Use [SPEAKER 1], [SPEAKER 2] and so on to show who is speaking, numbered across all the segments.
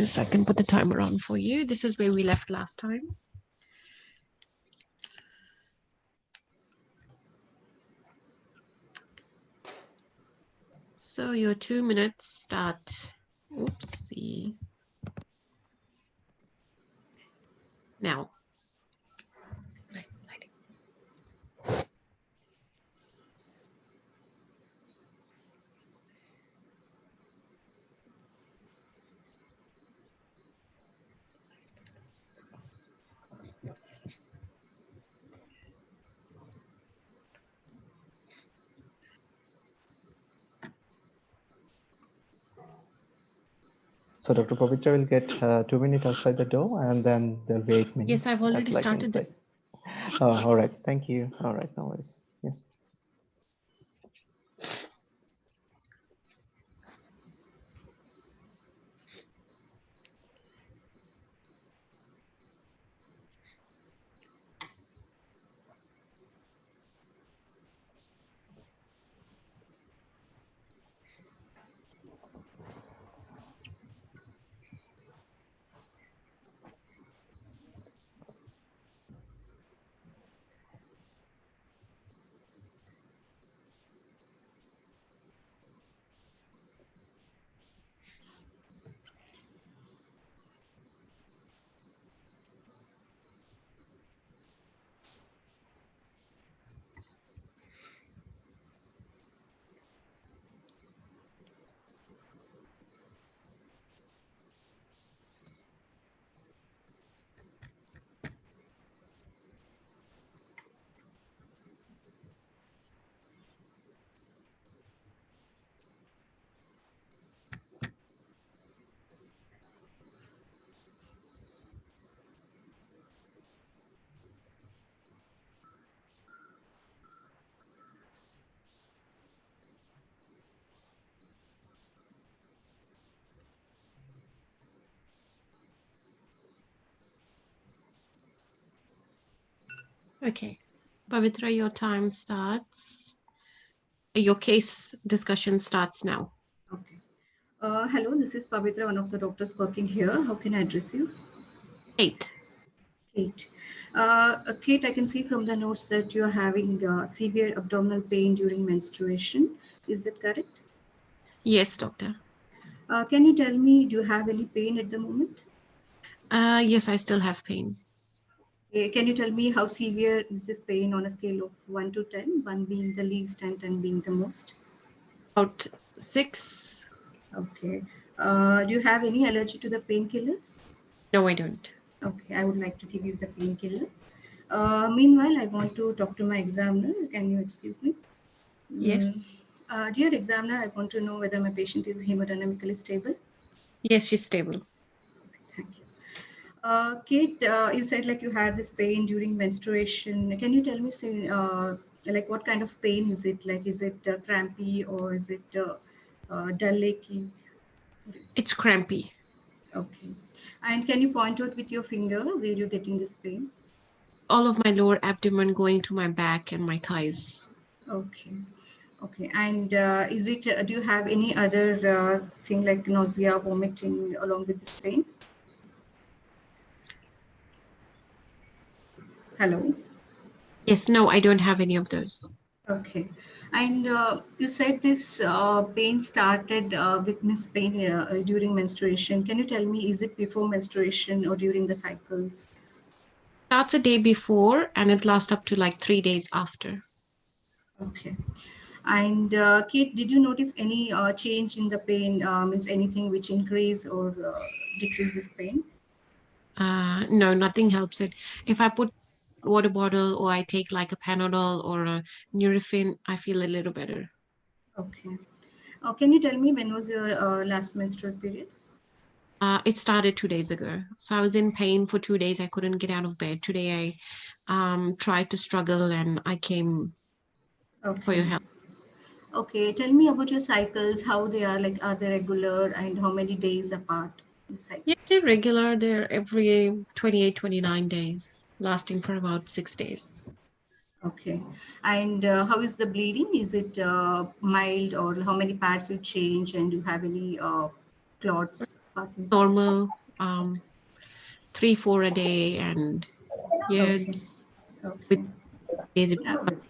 [SPEAKER 1] is, I can put the timer on for you. This is where we left last time. So your 2 minutes start. Oopsie. Now.
[SPEAKER 2] So Dr. Pavitra will get 2 minutes outside the door, and then there'll be 8 minutes.
[SPEAKER 1] Yes, I've already
[SPEAKER 2] like
[SPEAKER 1] started.
[SPEAKER 2] Oh, all right. Thank you. All right. No worries. Yes.
[SPEAKER 1] Okay. Pavitra, your time starts. Your case discussion starts now.
[SPEAKER 3] Okay. Hello, this is Pavitra, one of the doctors working here. How can I address you?
[SPEAKER 1] Kate.
[SPEAKER 3] Kate. Kate, I can see from the notes that you're having severe abdominal pain during menstruation. Is that correct?
[SPEAKER 1] Yes, doctor.
[SPEAKER 3] Can you tell me, do you have any pain at the moment?
[SPEAKER 1] Yes, I still have pain.
[SPEAKER 3] Can you tell me how severe is this pain on a scale of 1 to 10, 1 being the least and 10 being the most?
[SPEAKER 1] About 6.
[SPEAKER 3] Okay. Do you have any allergy to the painkillers?
[SPEAKER 1] No, I don't.
[SPEAKER 3] Okay, I would like to give you the painkiller. Meanwhile, I want to talk to my examiner. Can you excuse me?
[SPEAKER 1] Yes.
[SPEAKER 3] Dear examiner, I want to know whether my patient is hemodynamically stable.
[SPEAKER 1] Yes, she's stable.
[SPEAKER 3] Thank you. Kate, you said like you had this pain during menstruation. Can you tell me, say, like what kind of pain is it? Like, is it crampy or is it dull achy?
[SPEAKER 1] It's crampy.
[SPEAKER 3] Okay. And can you point out with your finger where you're getting this pain?
[SPEAKER 1] All of my lower abdomen going to my back and my thighs.
[SPEAKER 3] Okay. Okay. And is it, do you have any other thing like nausea, vomiting along with this pain? Hello?
[SPEAKER 1] Yes, no, I don't have any of those.
[SPEAKER 3] Okay. And you said this pain started, witness pain during menstruation. Can you tell me, is it before menstruation or during the cycles?
[SPEAKER 1] Starts a day before and it lasts up to like 3 days after.
[SPEAKER 3] Okay. And Kate, did you notice any change in the pain? Means anything which increase or decrease this pain?
[SPEAKER 1] No, nothing helps it. If I put water bottle or I take like a Panadol or a Nurofen, I feel a little better.
[SPEAKER 3] Okay. Can you tell me when was your last menstrual period?
[SPEAKER 1] It started 2 days ago. So I was in pain for 2 days. I couldn't get out of bed. Today I tried to struggle and I came for your
[SPEAKER 3] Okay.
[SPEAKER 1] help.
[SPEAKER 3] Okay. Tell me about your cycles, how they are, like, are they regular and how many days apart the
[SPEAKER 1] Yeah, they're
[SPEAKER 3] cycles?
[SPEAKER 1] regular. They're every 28, 29 days, lasting for about 6 days.
[SPEAKER 3] Okay. And how is the bleeding? Is it mild or how many pads you change and do you have any clots? Passing.
[SPEAKER 1] normal, 3-4 a day, and yeah,
[SPEAKER 3] Okay.
[SPEAKER 1] with
[SPEAKER 3] Okay.
[SPEAKER 1] days it
[SPEAKER 3] Uh,
[SPEAKER 1] becomes-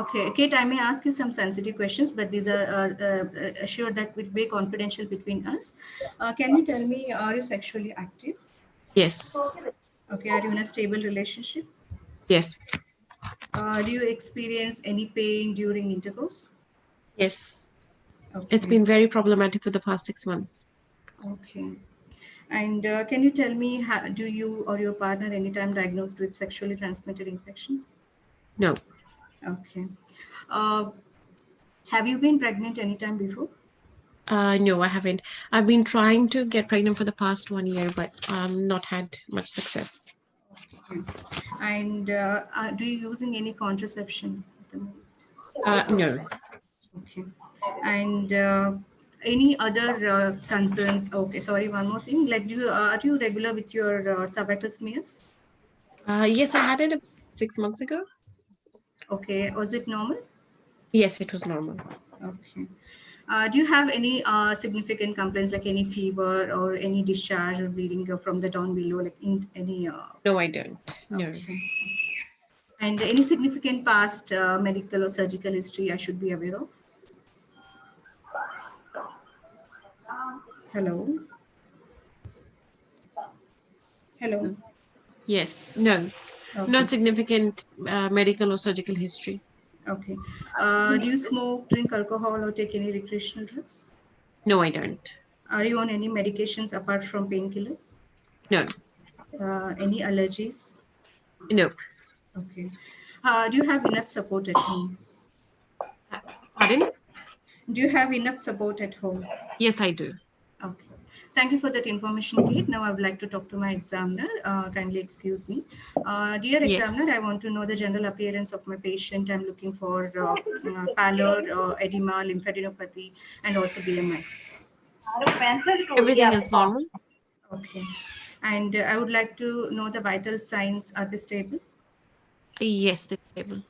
[SPEAKER 3] okay, Kate, I may ask you some sensitive questions, but these are assured that will be confidential between us. Can you tell me, are you sexually active?
[SPEAKER 1] yes,
[SPEAKER 3] Okay, are you in a stable relationship?
[SPEAKER 1] yes,
[SPEAKER 3] Do you experience any pain during intercourse?
[SPEAKER 1] yes. It's
[SPEAKER 3] Okay,
[SPEAKER 1] been very problematic for the past 6 months.
[SPEAKER 3] okay. And can you tell me, do you or your partner anytime diagnosed with sexually transmitted infections?
[SPEAKER 1] No,
[SPEAKER 3] Okay. Uh, have you been pregnant anytime before?
[SPEAKER 1] no, I haven't. I've been trying to get pregnant for the past 1 year, but not had much success.
[SPEAKER 3] Okay. And do you using any contraception at the moment?
[SPEAKER 1] No,
[SPEAKER 3] Okay. And any other concerns? Okay, sorry, one more thing. Like, are you regular with your cervical smears?
[SPEAKER 1] yes, I had it 6 months ago.
[SPEAKER 3] Okay, was it normal?
[SPEAKER 1] Yes, it was normal.
[SPEAKER 3] Okay. Do you have any significant complaints like any fever or any discharge or bleeding from the down below, like in any?
[SPEAKER 1] No, I don't. No.
[SPEAKER 3] Okay. And any significant past medical or surgical history I should be aware of? Hello. Hello.
[SPEAKER 1] Yes, no, no
[SPEAKER 3] Okay.
[SPEAKER 1] significant medical or surgical history.
[SPEAKER 3] Okay. Do you smoke, drink alcohol, or take any recreational drugs?
[SPEAKER 1] No, I don't.
[SPEAKER 3] Are you on any medications apart from painkillers?
[SPEAKER 1] No,
[SPEAKER 3] Any allergies?
[SPEAKER 1] no.
[SPEAKER 3] Okay. Do you have enough support at home?
[SPEAKER 1] Pardon?
[SPEAKER 3] Do you have enough support at home?
[SPEAKER 1] Yes, I do.
[SPEAKER 3] Okay. Thank you for that information, Kate. Now I would like to talk to my examiner. Kindly excuse me. Dear
[SPEAKER 1] Yes.
[SPEAKER 3] examiner, I want to know the general appearance of my patient. I'm looking for pallor, edema, lymphadenopathy, and also BMI.
[SPEAKER 1] Everything is normal.
[SPEAKER 3] Okay. And I would like to know the vital signs. Are they stable?
[SPEAKER 1] Yes, the table.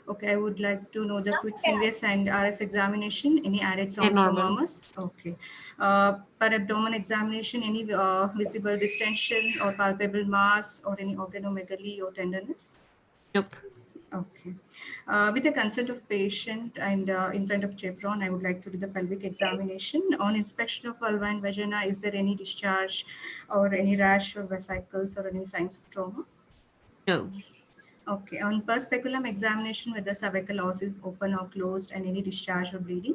[SPEAKER 3] Okay, I would like to know the quick CVS and RS examination, any added
[SPEAKER 1] They're
[SPEAKER 3] sounds or
[SPEAKER 1] normal.
[SPEAKER 3] murmurs. Okay. Per abdomen examination, any visible distension or palpable mass or any organomegaly or tenderness.
[SPEAKER 1] Nope.
[SPEAKER 3] Okay. With the consent of patient and in front of Chevron, I would like to do the pelvic examination. On inspection of vulva and vagina, is there any discharge or any rash or vesicles or any signs of trauma?
[SPEAKER 1] No.
[SPEAKER 3] Okay. On per speculum examination, whether cervical os is open or closed and any discharge or bleeding.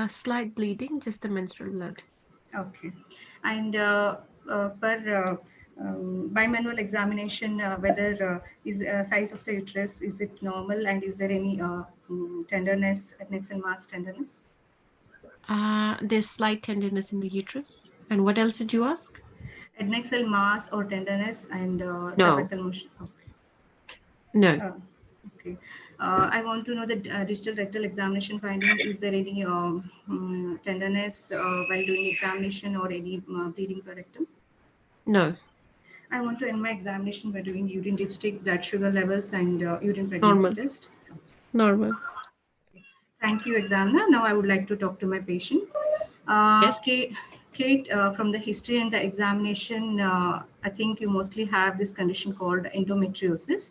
[SPEAKER 1] Slight bleeding, just the menstrual blood.
[SPEAKER 3] Okay. And per bimanual examination, whether is size of the uterus, is it normal and is there any tenderness, adnexal mass tenderness?
[SPEAKER 1] There's slight tenderness in the uterus. And what else did you ask?
[SPEAKER 3] Adnexal mass or tenderness and
[SPEAKER 1] No.
[SPEAKER 3] cervical motion. Okay.
[SPEAKER 1] No.
[SPEAKER 3] Okay. I want to know the digital rectal examination finding. Is there any tenderness while doing examination or any bleeding per rectum?
[SPEAKER 1] No.
[SPEAKER 3] I want to end my examination by doing urine dipstick, blood sugar levels, and urine pregnancy
[SPEAKER 1] Normal.
[SPEAKER 3] test.
[SPEAKER 1] Normal.
[SPEAKER 3] Thank you, examiner. Now I would like to talk to my patient.
[SPEAKER 1] Yes.
[SPEAKER 3] Kate, from the history and the examination, I think you mostly have this condition called endometriosis.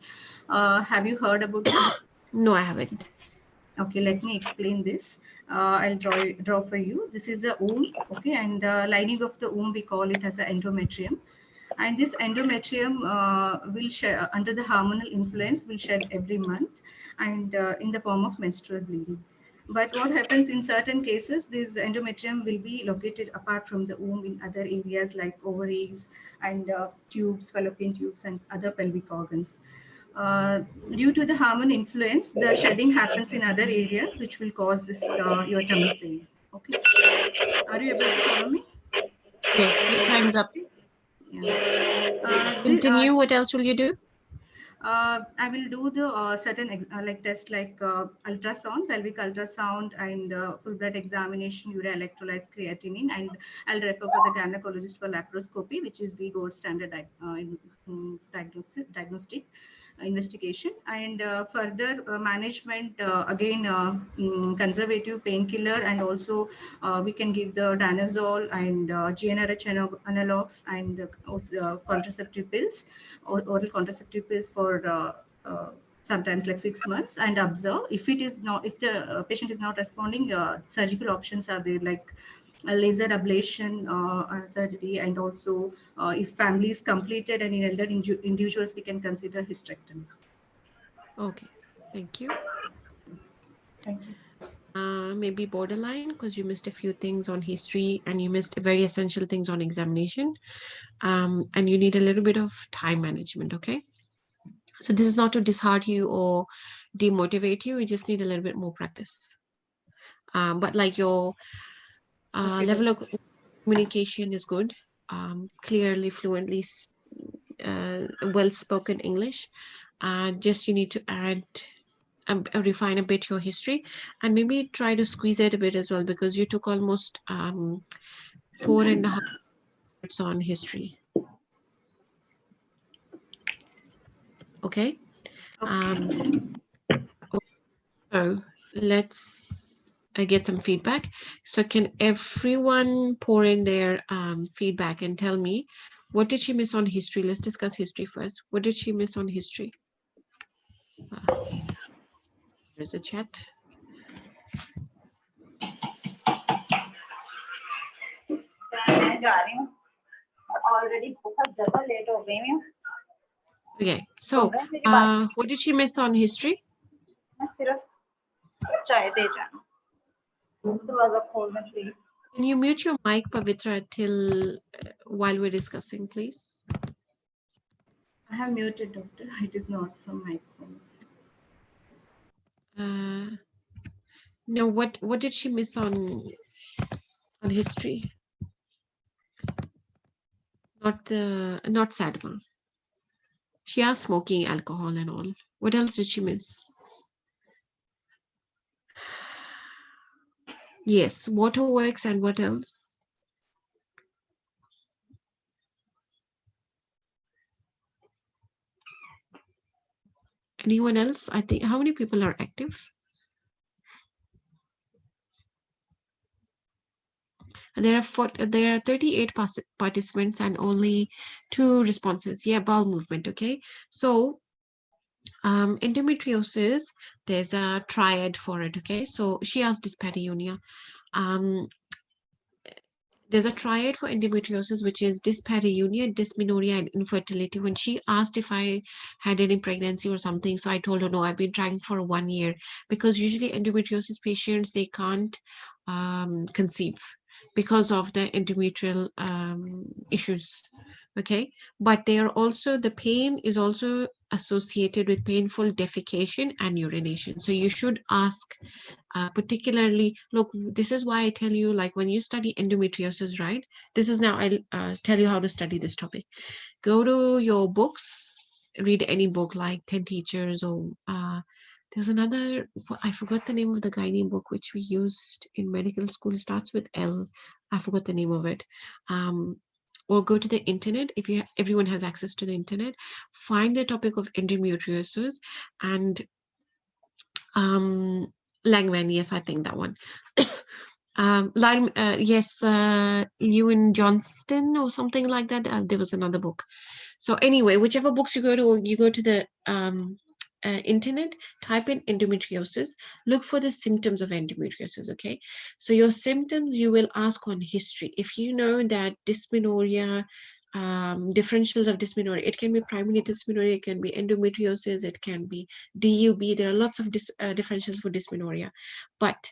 [SPEAKER 3] Have you heard about this?
[SPEAKER 1] No, I haven't.
[SPEAKER 3] Okay, let me explain this. I'll draw for you. This is a womb, okay, and the lining of the womb, we call it as the endometrium. And this endometrium will shed, under the hormonal influence, will shed every month and in the form of menstrual bleeding. But what happens in certain cases, this endometrium will be located apart from the womb in other areas like ovaries and tubes, fallopian tubes, and other pelvic organs. Uh, Due to the hormone influence, the shedding happens in other areas, which will cause this your tummy pain. Okay, are you able to follow me?
[SPEAKER 1] Yes, your time's up.
[SPEAKER 3] Okay. Yeah.
[SPEAKER 1] Continue. What else will you do?
[SPEAKER 3] I will do the certain like test like ultrasound, pelvic ultrasound, and full blood examination, urea electrolytes, creatinine, and I'll refer for the gynecologist for laparoscopy, which is the gold standard diagnostic. investigation. And further management, again, conservative painkiller, and also we can give the danazole and GnRH analogs, and also, contraceptive pills, or oral contraceptive pills for sometimes like 6 months, and observe. If it is not, if the patient is not responding, surgical options are there, like a laser ablation surgery, and also if family is completed and in elder individuals, we can consider hysterectomy.
[SPEAKER 1] Okay, thank you.
[SPEAKER 3] Thank you.
[SPEAKER 1] Maybe borderline because you missed a few things on history and you missed very essential things on examination, and you need a little bit of time management. Okay, so this is not to dishearten you or demotivate you. You just need a little bit more practice. But like your
[SPEAKER 3] Okay,
[SPEAKER 1] level
[SPEAKER 3] doctor.
[SPEAKER 1] of communication is good, clearly, fluently, well-spoken English. Just you need to add, refine a bit your history, and maybe try to squeeze it a bit as well, because you took almost 4.5 minutes on history. Okay.
[SPEAKER 3] Okay.
[SPEAKER 1] So let's get some feedback. So can everyone pour in their feedback and tell me, what did she miss on history? Let's discuss history first. What did she miss on history? There's a chat.
[SPEAKER 4] Already late हो गई मैं.
[SPEAKER 1] Okay, so what did she miss on history?
[SPEAKER 4] मैं सिर्फ चाय दे जाना. दरवाजा खोलना please.
[SPEAKER 1] Can you mute your mic, Pavitra, till while we're discussing, please?
[SPEAKER 3] I have muted, doctor. It is not from my phone.
[SPEAKER 1] No, what did she miss on history? Not Sadma. She asked smoking, alcohol, and all. What else did she miss? Yes, waterworks, and what else? Anyone else? I think, how many people are active? There are 38 participants and only 2 responses. Yeah, bowel movement. Okay, so endometriosis, there's a triad for it. Okay, so she asked dyspareunia. There's a triad for endometriosis, which is dyspareunia, dysmenorrhea, and infertility. When she asked if I had any pregnancy or something, so I told her, no, I've been trying for 1 year, because usually endometriosis patients, they can't conceive because of the endometrial issues. Okay, but they are also, the pain is also associated with painful defecation and urination. So you should ask particularly, look, this is why I tell you, like when you study endometriosis, right? This is now I'll tell you how to study this topic. Go to your books, read any book like 10 Teachers, or there's another, I forgot the name of the gynae book which we used in medical school. It starts with L. I forgot the name of it. Or go to the internet. If everyone has access to the internet, find the topic of endometriosis and Langman, yes, I think that one. Yes, Ewan Johnston or something like that. There was another book. So anyway, whichever books you go to the internet, type in endometriosis, look for the symptoms of endometriosis. Okay, so your symptoms you will ask on history. If you know that dysmenorrhea, differentials of dysmenorrhea, it can be primary dysmenorrhea, it can be endometriosis, it can be DUB. There are lots of differentials for dysmenorrhea, but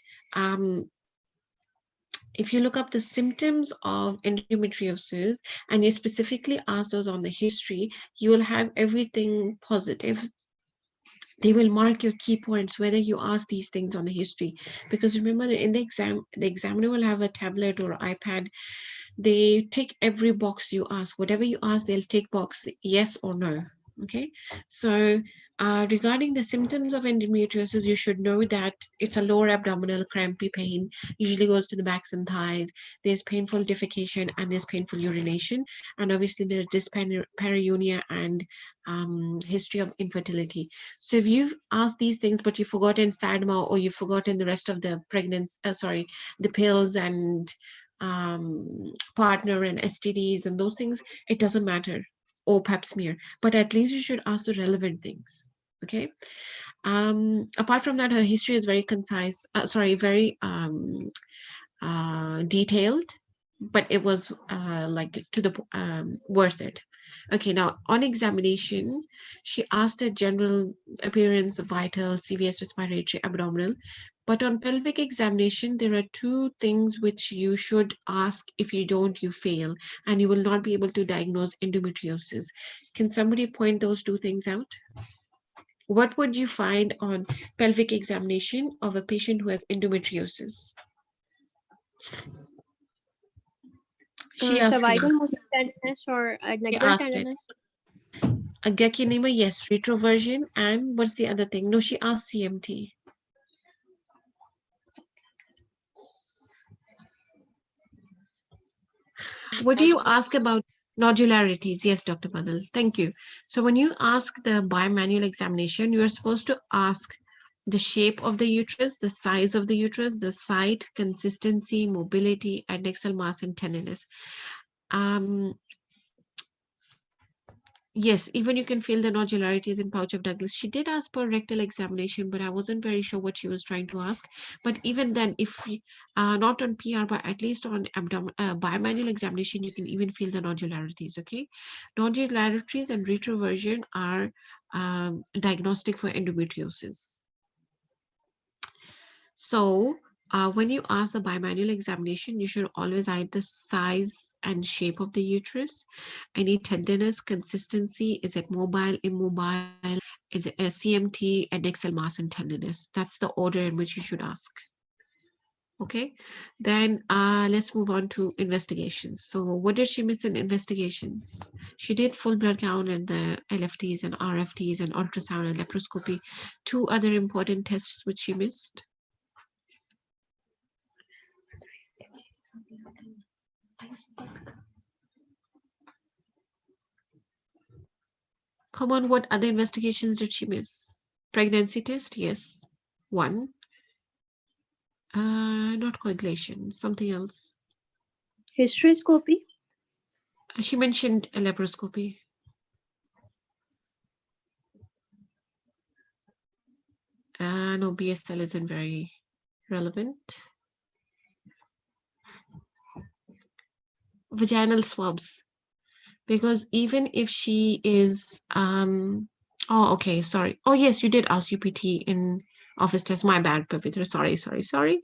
[SPEAKER 1] if you look up the symptoms of endometriosis and you specifically ask those on the history, you will have everything positive. They will mark your key points whether you ask these things on the history, because remember that in the exam, the examiner will have a tablet or iPad. They tick every box you ask. Whatever you ask, they'll tick box yes or no. Okay, so regarding the symptoms of endometriosis, you should know that it's a lower abdominal crampy pain, usually goes to the backs and thighs. There's painful defecation and there's painful urination. And obviously there's dyspareunia and history of infertility. So if you've asked these things, but you've forgotten SADMA or you've forgotten the rest of the pregnancy, the pills and partner and STDs and those things, it doesn't matter, or pap smear, but at least you should ask the relevant things. Okay. Apart from that, her history is very concise, very detailed, but it was like to the worth it. Okay, now on examination, she asked the general appearance, vital, CVS, respiratory, abdominal. But on pelvic examination, there are two things which you should ask. If you don't, you fail, and you will not be able to diagnose endometriosis. Can somebody point those two things out? What would you find on pelvic examination of a patient who has endometriosis? She asked
[SPEAKER 5] Cervical
[SPEAKER 1] you.
[SPEAKER 5] muscle tenderness or
[SPEAKER 1] She
[SPEAKER 5] adnexal
[SPEAKER 1] asked it.
[SPEAKER 5] tenderness?
[SPEAKER 1] A Gyanecology, yes. Retroversion, and what's the other thing? No, she asked CMT. What do you ask about nodularities? Yes, Dr. Badal, thank you. So when you ask the bimanual examination, you are supposed to ask the shape of the uterus, the size of the uterus, the site, consistency, mobility, adnexal mass, and tenderness. Yes, even you can feel the nodularities in pouch of Douglas. She did ask for rectal examination, but I wasn't very sure what she was trying to ask. But even then, if not on PR, but at least on bimanual examination, you can even feel the nodularities, okay? Nodularities and retroversion are diagnostic for endometriosis. So when you ask a bimanual examination, you should always hide the size and shape of the uterus, any tenderness, consistency, is it mobile, immobile, is it a CMT, adnexal mass, and tenderness. That's the order in which you should ask. Okay, then let's move on to investigations. So what did she miss in investigations? She did full blood count and the LFTs and RFTs and ultrasound and laparoscopy. Two other important tests which she missed. Come on, what other investigations did she miss? Pregnancy test, yes. One. Not coagulation, something else.
[SPEAKER 5] Hysteroscopy?
[SPEAKER 1] She mentioned a laparoscopy. No, BSL isn't very relevant. Vaginal swabs. Because even if she is, oh, okay, sorry. Oh, yes, you did ask UPT in office test. My bad, Pavitra. Sorry.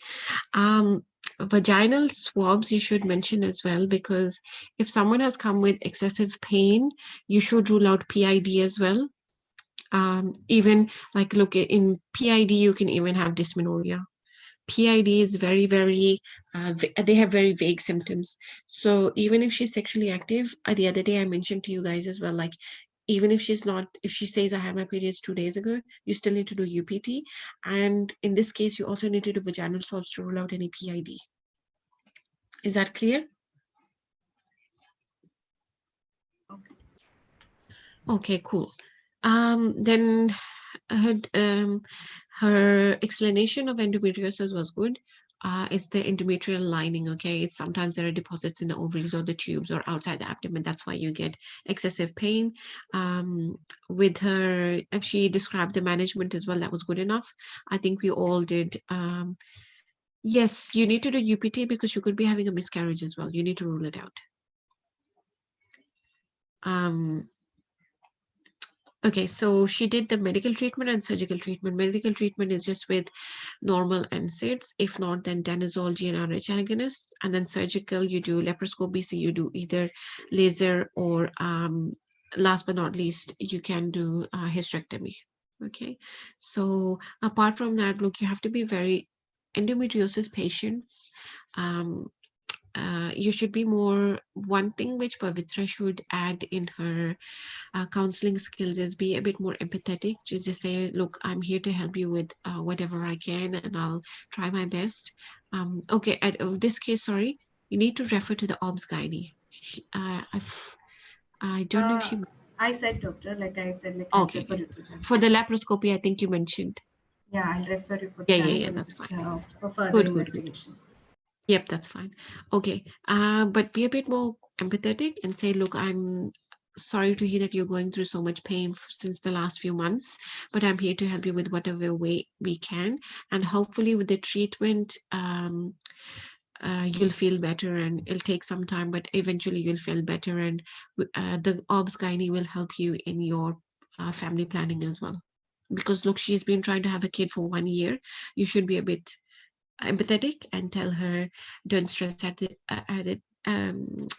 [SPEAKER 1] Vaginal swabs you should mention as well, because if someone has come with excessive pain, you should rule out PID as well. Even like look in PID, you can even have dysmenorrhea. PID is very, they have very vague symptoms. So even if she's sexually active, the other day I mentioned to you guys as well, like even if she's not, if she says I had my periods 2 days ago, you still need to do UPT. And in this case, you also need to do vaginal swabs to rule out any PID. Is that clear? Okay, cool. Then her explanation of endometriosis was good. It's the endometrial lining, okay? It's sometimes there are deposits in the ovaries or the tubes or outside the abdomen. That's why you get excessive pain. With her, if she described the management as well, that was good enough. I think we all did. Yes, you need to do UPT because you could be having a miscarriage as well. You need to rule it out. Okay, so she did the medical treatment and surgical treatment. Medical treatment is just with normal NSAIDs. If not, then danazol, GnRH agonists. And then surgical, you do laparoscopy, so you do either laser or last but not least, you can do hysterectomy. Okay, so apart from that, look, you have to be very endometriosis patients. you should be more, one thing which Pavitra should add in her counseling skills is be a bit more empathetic. Just say, look, I'm here to help you with whatever I can, and I'll try my best. Okay, this case, sorry, you need to refer to the OBS gynae. I don't know if she.
[SPEAKER 3] I said, doctor, like I said, like I'll
[SPEAKER 1] Okay,
[SPEAKER 3] refer
[SPEAKER 1] okay.
[SPEAKER 3] you to her.
[SPEAKER 1] For the laparoscopy, I think you mentioned.
[SPEAKER 3] Yeah, I'll refer you for
[SPEAKER 1] Yeah, that's
[SPEAKER 3] gynecologist
[SPEAKER 1] fine.
[SPEAKER 3] for further
[SPEAKER 1] Good.
[SPEAKER 3] investigations.
[SPEAKER 1] Yep, that's fine. Okay, but be a bit more empathetic and say, look, I'm sorry to hear that you're going through so much pain since the last few months, but I'm here to help you with whatever way we can. And hopefully with the treatment, you'll feel better, and it'll take some time, but eventually you'll feel better. And the OBS gynae will help you in your family planning as well. Because look, she's been trying to have a kid for 1 year. You should be a bit empathetic and tell her, don't stress at it.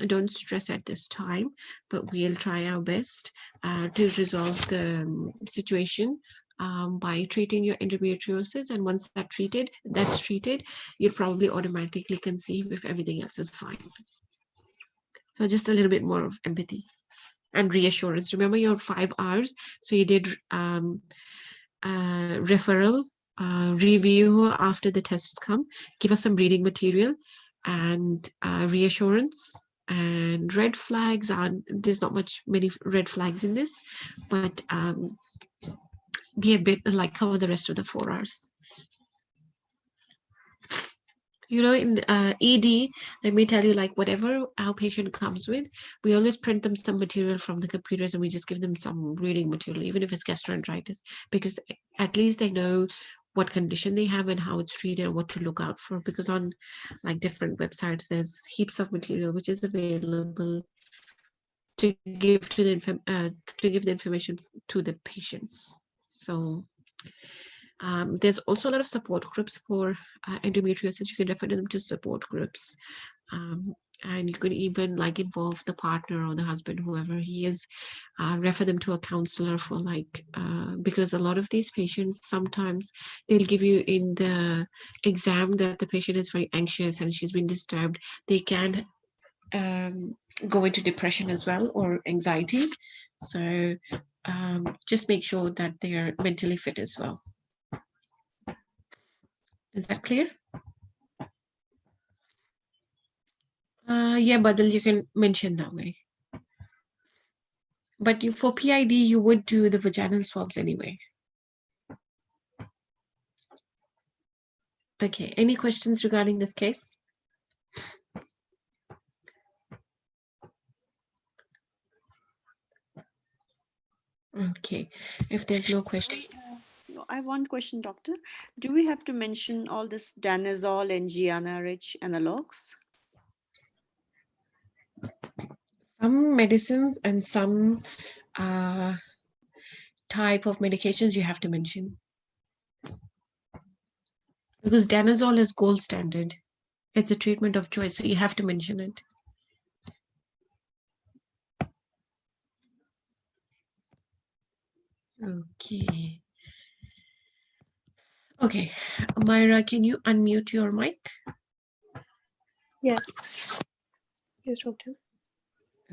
[SPEAKER 1] Don't stress at this time, but we'll try our best to resolve the situation by treating your endometriosis. And once that's treated, you'll probably automatically conceive if everything else is fine. So just a little bit more of empathy and reassurance. Remember your 5 hours. So you did referral, review after the tests come, give us some reading material, and reassurance. And red flags are, there's not many red flags in this, but be a bit like cover the rest of the 4 hours. You know, in ED, let me tell you, like whatever our patient comes with, we always print them some material from the computers and we just give them some reading material, even if it's gastroenteritis, because at least they know what condition they have and how it's treated and what to look out for. Because on like different websites, there's heaps of material which is available to give to the information to the patients. So there's also a lot of support groups for endometriosis. You can refer them to support groups. And you could even like involve the partner or the husband, whoever he is, refer them to a counselor for like, because a lot of these patients, sometimes they'll give you in the exam that the patient is very anxious and she's been disturbed. They can go into depression as well, or anxiety. So just make sure that they are mentally fit as well. Is that clear? Yeah, Badal, you can mention that way. But for PID, you would do the vaginal swabs anyway. Okay, any questions regarding this case? Okay, if there's no question.
[SPEAKER 5] I have one question, doctor. Do we have to mention all this danazol and Gyanecology analogs?
[SPEAKER 1] Some medicines and some type of medications you have to mention. Because danazol is gold standard. It's a treatment of choice, so you have to mention it. Okay. Okay, Myra, can you unmute your mic?
[SPEAKER 5] Yes. Yes, doctor.